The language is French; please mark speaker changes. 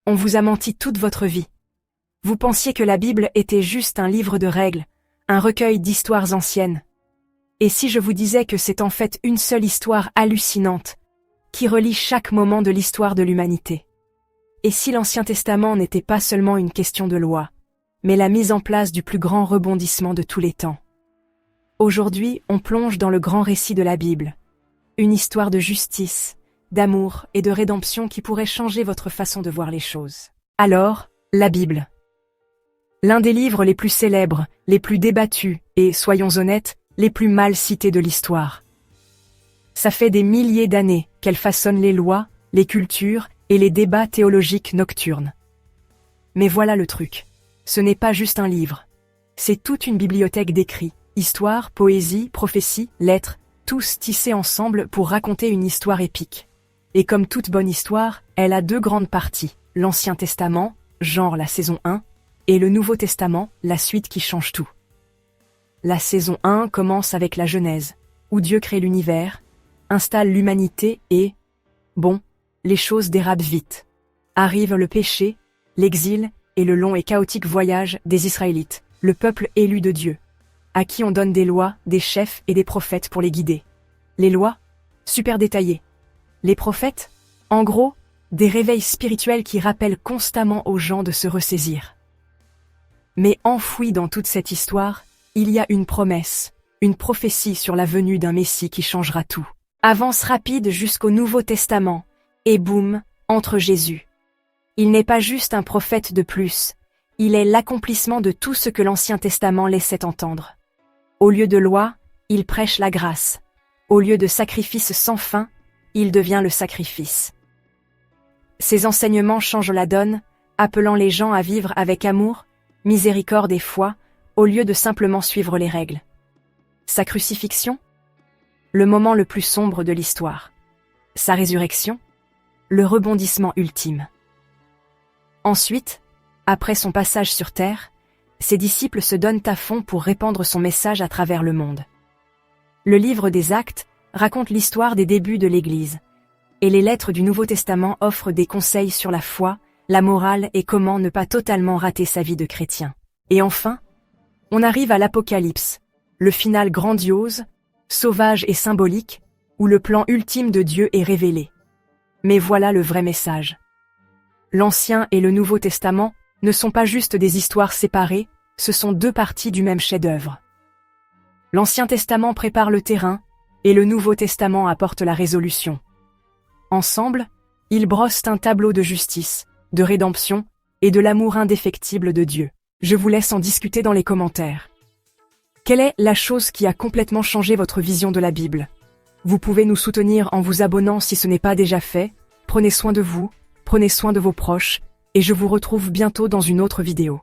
Speaker 1: On vous a menti toute votre vie. Vous pensiez que la Bible était juste un livre de règles, un recueil d'histoires anciennes. Et si je vous disais que c'est en fait une seule histoire hallucinante, qui relie chaque moment de l'histoire de l'humanité? Et si l'Ancien Testament n'était pas seulement une question de loi, mais la mise en place du plus grand rebondissement de tous les temps? Aujourd'hui, on plonge dans le grand récit de la Bible, une histoire de justice, d'amour et de rédemption qui pourrait changer votre façon de voir les choses. Alors, la Bible. L'un des livres les plus célèbres, les plus débattus et, soyons honnêtes, les plus mal cités de l'histoire. Ça fait des milliers d'années qu'elle façonne les lois, les cultures et les débats théologiques nocturnes. Mais voilà le truc. Ce n'est pas juste un livre. C'est toute une bibliothèque d'écrits, histoires, poésie, prophéties, lettres, tous tissés ensemble pour raconter une histoire épique. Et comme toute bonne histoire, elle a deux grandes parties, l'Ancien Testament, genre la saison 1, et le Nouveau Testament, la suite qui change tout. La saison 1 commence avec la Genèse, où Dieu crée l'univers, installe l'humanité et, bon, les choses dérapent vite. Arrive le péché, l'exil et le long et chaotique voyage des Israélites, le peuple élu de Dieu, à qui on donne des lois, des chefs et des prophètes pour les guider. Les lois, super détaillées. Les prophètes, en gros, des réveils spirituels qui rappellent constamment aux gens de se ressaisir. Mais enfoui dans toute cette histoire, il y a une promesse, une prophétie sur la venue d'un Messie qui changera tout. Avance rapide jusqu'au Nouveau Testament, et boum, entre Jésus. Il n'est pas juste un prophète de plus, il est l'accomplissement de tout ce que l'Ancien Testament laissait entendre. Au lieu de loi, il prêche la grâce. Au lieu de sacrifice sans fin, il devient le sacrifice. Ses enseignements changent la donne, appelant les gens à vivre avec amour, miséricorde et foi, au lieu de simplement suivre les règles. Sa crucifixion? Le moment le plus sombre de l'histoire. Sa résurrection? Le rebondissement ultime. Ensuite, après son passage sur terre, ses disciples se donnent à fond pour répandre son message à travers le monde. Le livre des Actes raconte l'histoire des débuts de l'Église, et les lettres du Nouveau Testament offrent des conseils sur la foi, la morale et comment ne pas totalement rater sa vie de chrétien. Et enfin, on arrive à l'Apocalypse, le final grandiose, sauvage et symbolique, où le plan ultime de Dieu est révélé. Mais voilà le vrai message. L'Ancien et le Nouveau Testament ne sont pas juste des histoires séparées, ce sont deux parties du même chef-d'œuvre. L'Ancien Testament prépare le terrain, et le Nouveau Testament apporte la résolution. Ensemble, ils brossent un tableau de justice, de rédemption et de l'amour indéfectible de Dieu. Je vous laisse en discuter dans les commentaires. Quelle est la chose qui a complètement changé votre vision de la Bible? Vous pouvez nous soutenir en vous abonnant si ce n'est pas déjà fait. Prenez soin de vous, prenez soin de vos proches, et je vous retrouve bientôt dans une autre vidéo.